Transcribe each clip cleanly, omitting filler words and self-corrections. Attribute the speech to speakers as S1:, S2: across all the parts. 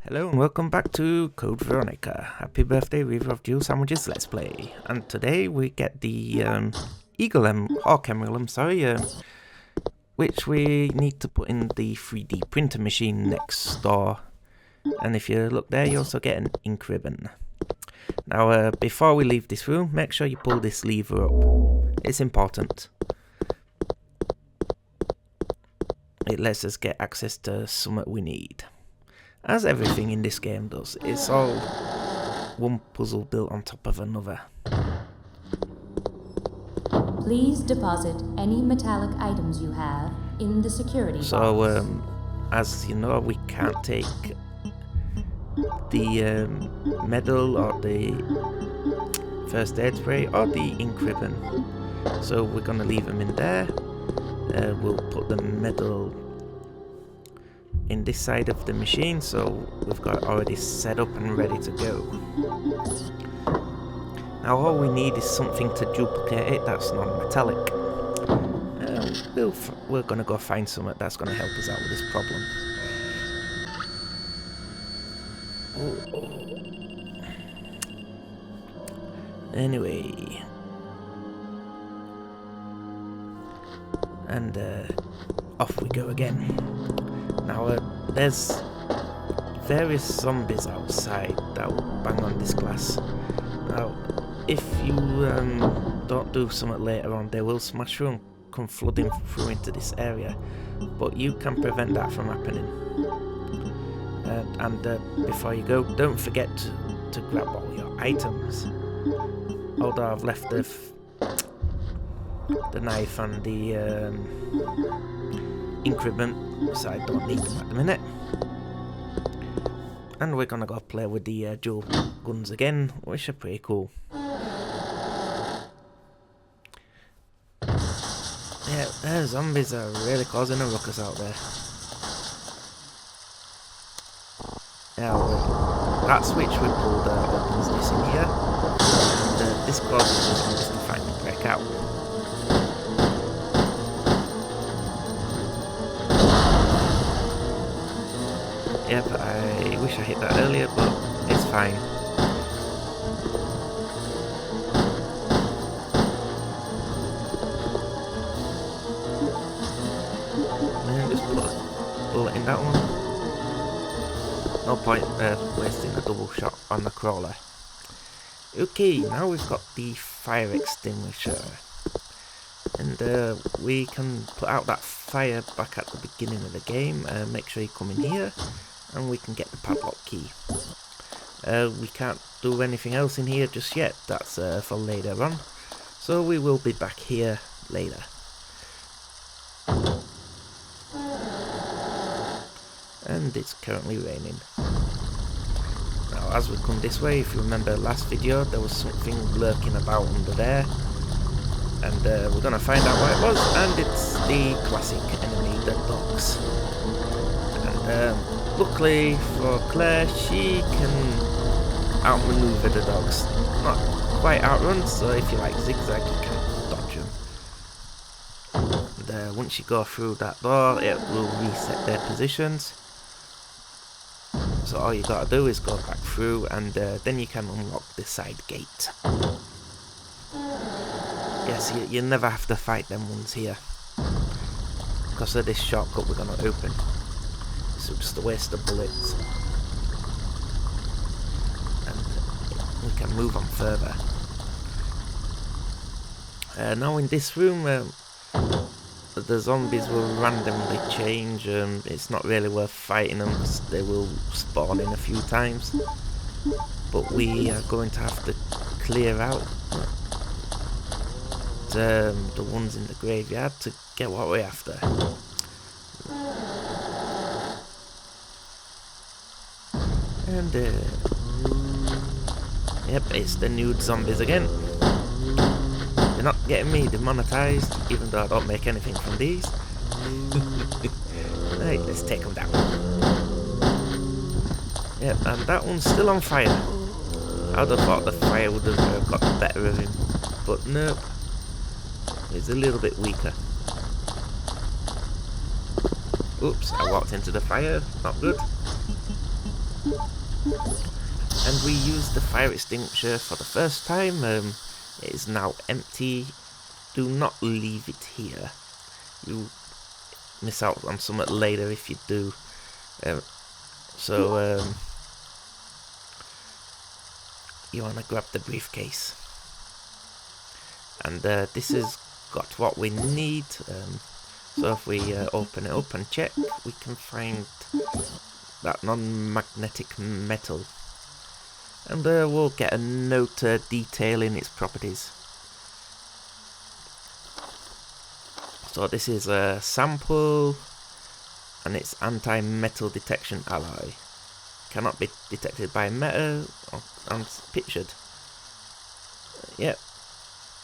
S1: Hello and welcome back to Code Veronica. Happy birthday, Reaver of Dual Sandwiches Let's Play. And today we get the Hawk Emerald, which we need to put in the 3D printer machine next door. And if you look there, you also get an ink ribbon. Now, before we leave this room, make sure you pull this lever up. It's important. It lets us get access to something we need. As everything in this game does, it's all one puzzle built on top of another.
S2: Please deposit any metallic items you have in the security box.
S1: So, as you know, we can't take the medal or the first aid spray or the ink ribbon. So we're going to leave them in there. We'll put the medal in this side of the machine, so we've got it already set up and ready to go. Now all we need is something to duplicate it that's non-metallic. We're going to go find something that's going to help us out with this problem. Anyway, and off we go again. Now, there's various zombies outside that will bang on this glass. Now, if you don't do something later on, they will smash through and come flooding through into this area. But you can prevent that from happening. And before you go, don't forget to grab all your items. Although I've left the knife and the ink ribbon, so I don't need them at the minute. And we're gonna go play with the dual guns again, which are pretty cool. Yeah, the zombies are really causing a ruckus out there. Now, that switch we pulled opens this in here, and this causes the zombies to finally break out. Yep, I wish I hit that earlier, but it's fine. And just put a bullet in that one. No point wasting a double shot on the crawler. Okay, now we've got the fire extinguisher. And we can put out that fire back at the beginning of the game. Make sure you come in here. And we can get the padlock key. We can't do anything else in here just yet, that's for later on. So we will be back here later. And it's currently raining. Now as we come this way, if you remember last video, there was something lurking about under there. And we're going to find out what it was, and it's the classic enemy, the dogs. And luckily for Claire, she can outmaneuver the dogs. Not quite outrun, so if you like zigzag, you can dodge them. And once you go through that door, it will reset their positions. So all you gotta do is go back through, and then you can unlock the side gate. Yes, you never have to fight them ones here. Because of this shortcut we're gonna open. So just a waste of bullets. And we can move on further. Now in this room, the zombies will randomly change. It's not really worth fighting them because they will spawn in a few times. But we are going to have to clear out the ones in the graveyard to get what we're after. And yep, it's the nude zombies again. They're not getting me demonetized, even though I don't make anything from these. Right, let's take them down. Yep, and that one's still on fire. I'd have thought the fire would have got the better of him, but nope. He's a little bit weaker. Oops, I walked into the fire, not good. And we used the fire extinguisher for the first time. It is now empty. Do not leave it here. You miss out on something later if you do. You want to grab the briefcase. And this has got what we need. So if we open it up and check, we can find that non-magnetic metal. And we'll get a note detailing its properties. So this is a sample, and it's anti-metal detection alloy. Cannot be detected by metal and pictured. Yep,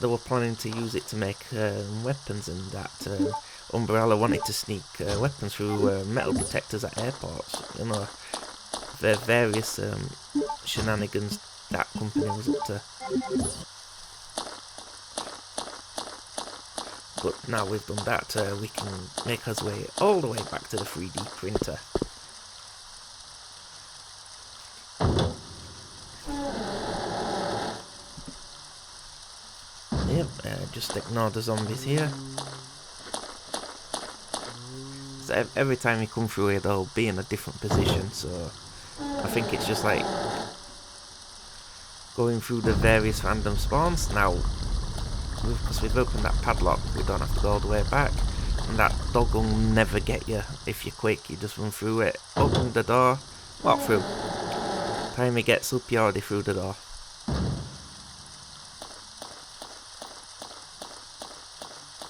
S1: they were planning to use it to make weapons, and that Umbrella wanted to sneak weapons through metal detectors at airports. You know, the various shenanigans that company was up to. But now we've done that, we can make our way all the way back to the 3D printer. Yep, just ignore the zombies here. So every time you come through here, they'll be in a different position, so I think it's just like going through the various random spawns. Now, because we've opened that padlock, we don't have to go all the way back, and that dog will never get you if you're quick. You just run through it, open the door, walk through. Time he gets up, you're already through the door.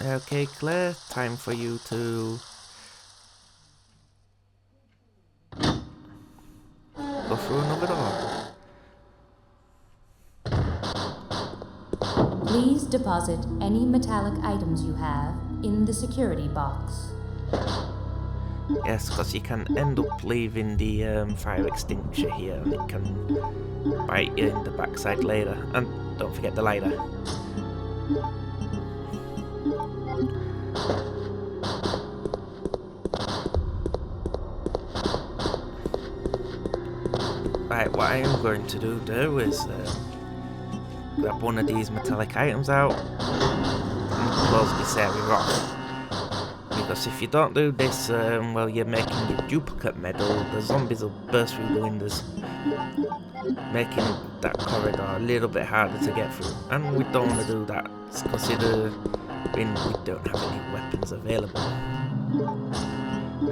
S1: Okay, Claire, time for you to go through another door.
S2: Please deposit any metallic items you have in the security box.
S1: Yes, because you can end up leaving the fire extinguisher here, and it can bite you in the backside later. And don't forget the lighter. Right, what I am going to do though is grab one of these metallic items out and close this area off. Because if you don't do this while you're making your duplicate medal, the zombies will burst through the windows, making that corridor a little bit harder to get through. And we don't want to do that, considering we don't have any weapons available.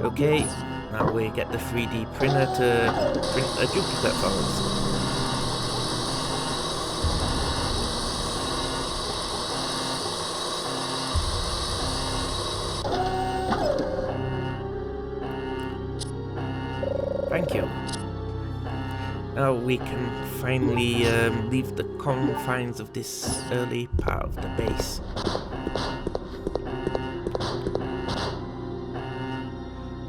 S1: Okay, now we get the 3D printer to print a duplicate for us. Thank you. Now we can finally leave the confines of this early part of the base.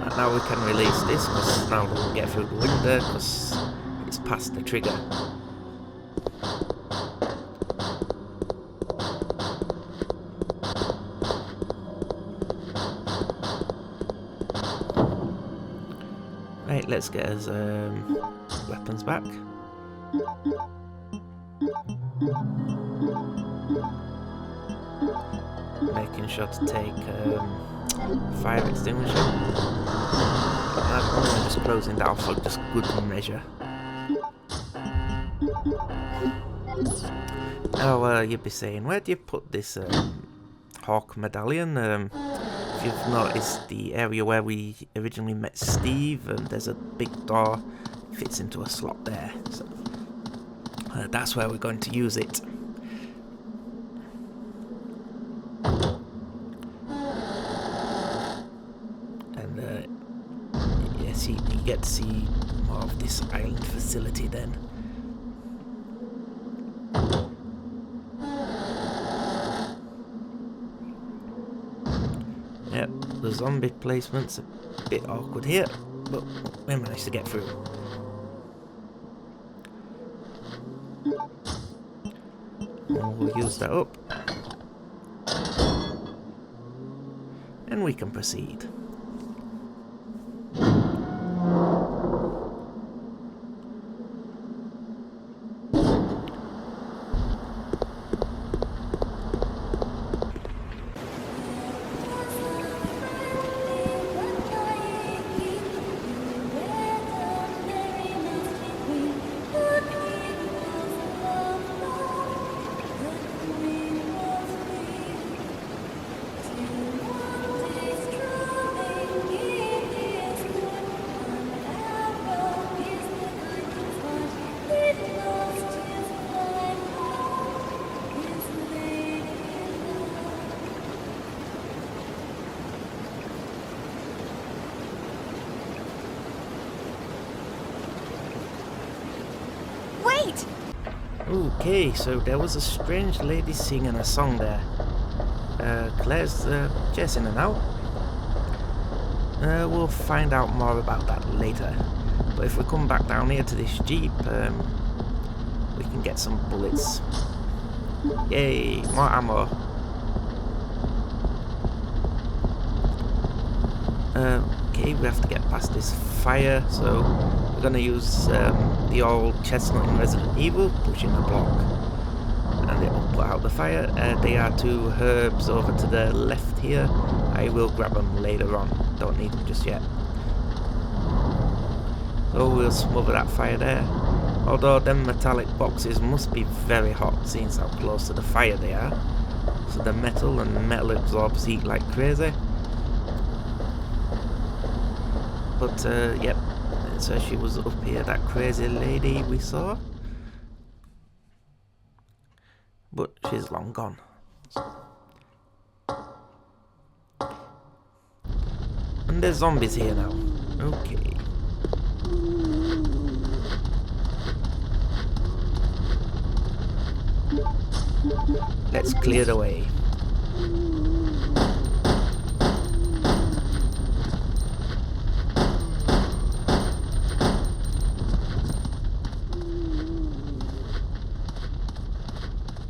S1: And now we can release this, because now we can get through the window, because it's past the trigger. Right, let's get his weapons back. Making sure to take fire extinguisher. I'm just closing that off for just good measure. Now you'll be saying, where do you put this Hawk medallion? If you've noticed the area where we originally met Steve, there's a big door, fits into a slot there. So that's where we're going to use it. And yes, you get to see more of this island facility then. Yep, the zombie placement's a bit awkward here, but we managed to get through. And we'll use that up. And we can proceed.
S3: wait!
S1: Okay, so there was a strange lady singing a song there. Claire's chasing her now. We'll find out more about that later. But if we come back down here to this jeep, we can get some bullets. Yay, more ammo. Okay, we have to get past this fire, so we're gonna use the old chestnut in Resident Evil, pushing the block, and it will put out the fire. There are two herbs over to the left here. I will grab them later on, don't need them just yet. So we'll smother that fire there. Although them metallic boxes must be very hot, seeing how close to the fire they are. So the metal and metal absorbs heat like crazy. But yep, so she was up here, that crazy lady we saw. But she's long gone. And there's zombies here now. Okay. Let's clear the way.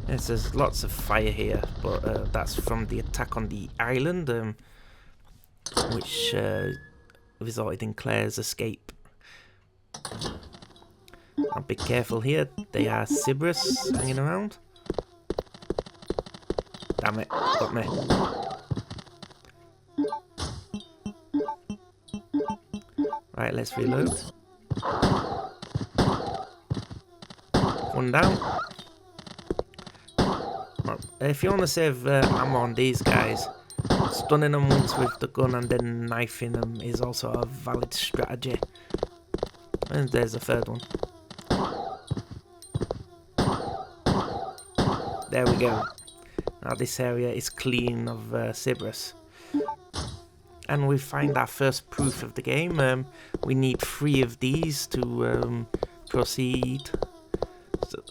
S1: Yes, there's lots of fire here, but that's from the attack on the island, which resulted in Claire's escape. Now be careful here, they are Cerberus hanging around. Damn it, got me. Right, let's reload. One down. If you want to save ammo on these guys, stunning them once with the gun and then knifing them is also a valid strategy. And there's a third one. There we go. Now this area is clean of Cerberus. And we find our first proof of the game. We need 3 of these to proceed.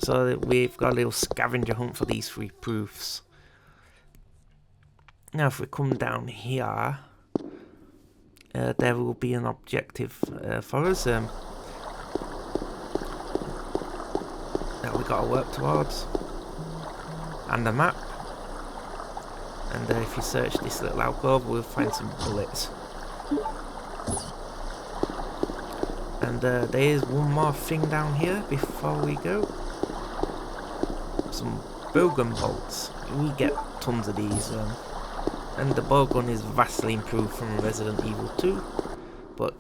S1: So we've got a little scavenger hunt for these 3 proofs. Now if we come down here, there will be an objective for us that we got to work towards, and a map. And if you search this little alcove, we'll find some bullets. And there is one more thing down here before we go. Some bowgun bolts. We get tons of these. And the bowgun is vastly improved from Resident Evil 2. But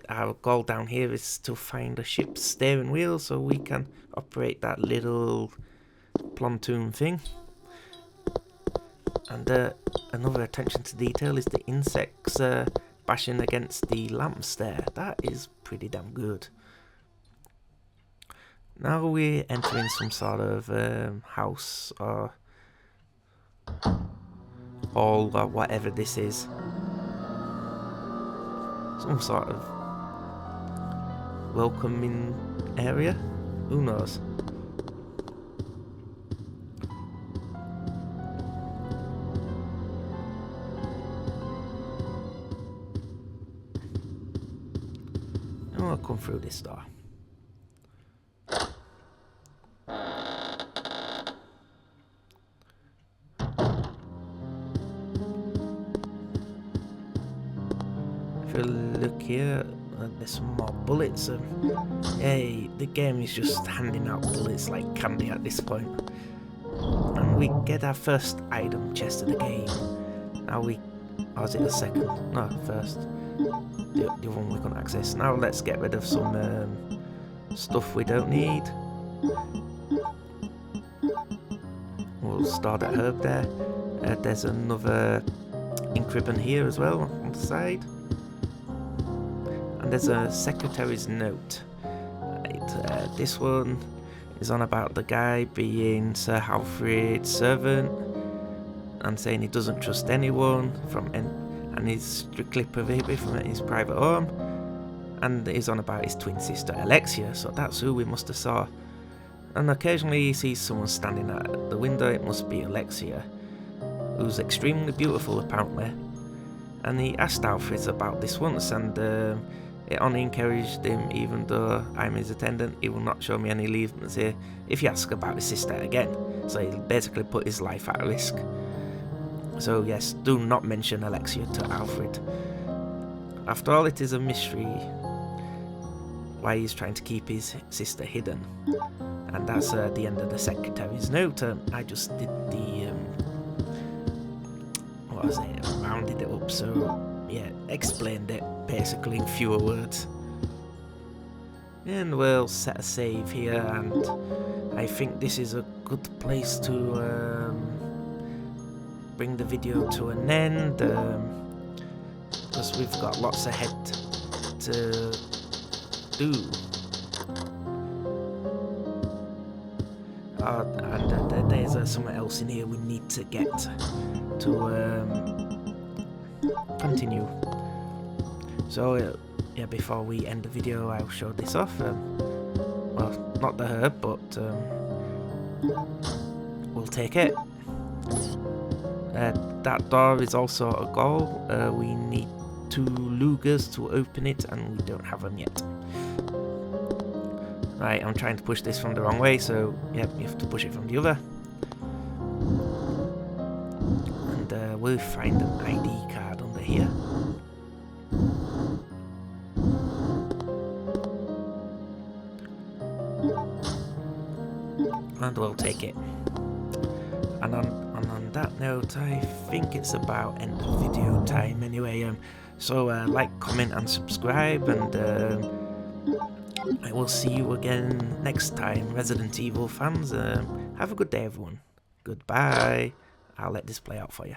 S1: our goal down here is to find a ship's steering wheel so we can operate that little pontoon thing. And another attention to detail is the insects bashing against the lamps there. That is pretty damn good. Now we're entering some sort of house or hall or whatever this is. Some sort of welcoming area. Who knows? I'll come through this door. If you look here, there's some more bullets. Hey, the game is just handing out bullets like candy at this point. And we get our first item chest of the game. Now or is it the second? No, first. The other one we couldn't access. Now let's get rid of some stuff we don't need. We'll store that herb there. There's another ink ribbon here as well on the side. And there's a secretary's note. Right, this one is on about the guy being Sir Alfred's servant and saying he doesn't trust anyone and he's strictly prohibited from his private home. and is on about his twin sister Alexia, so that's who we must have saw. And occasionally he sees someone standing at the window. It must be Alexia, who's extremely beautiful apparently. And he asked Alfred about this once, and it only encouraged him. Even though I'm his attendant, he will not show me any leaflets here if you ask about his sister again. So he basically put his life at risk. So yes, do not mention Alexia to Alfred. After all, it is a mystery why he's trying to keep his sister hidden. And that's the end of the secretary's note. I just did the what was it? Rounded it up, so yeah, explained it basically in fewer words. And we'll set a save here, and I think this is a good place to bring the video to an end, because we've got lots ahead to do. And there's something else in here we need to get to continue. So yeah, before we end the video, I'll show this off. Well, not the herb, but we'll take it. That door is also a goal. We need 2 Lugers to open it, and we don't have them yet. Right, I'm trying to push this from the wrong way, so yep, you have to push it from the other. And we'll find an ID card under here. And we'll take it. And on that note, I think it's about end of video time anyway. So like, comment and subscribe, and I will see you again next time, Resident Evil fans. Have a good day, everyone. Goodbye. I'll let this play out for you.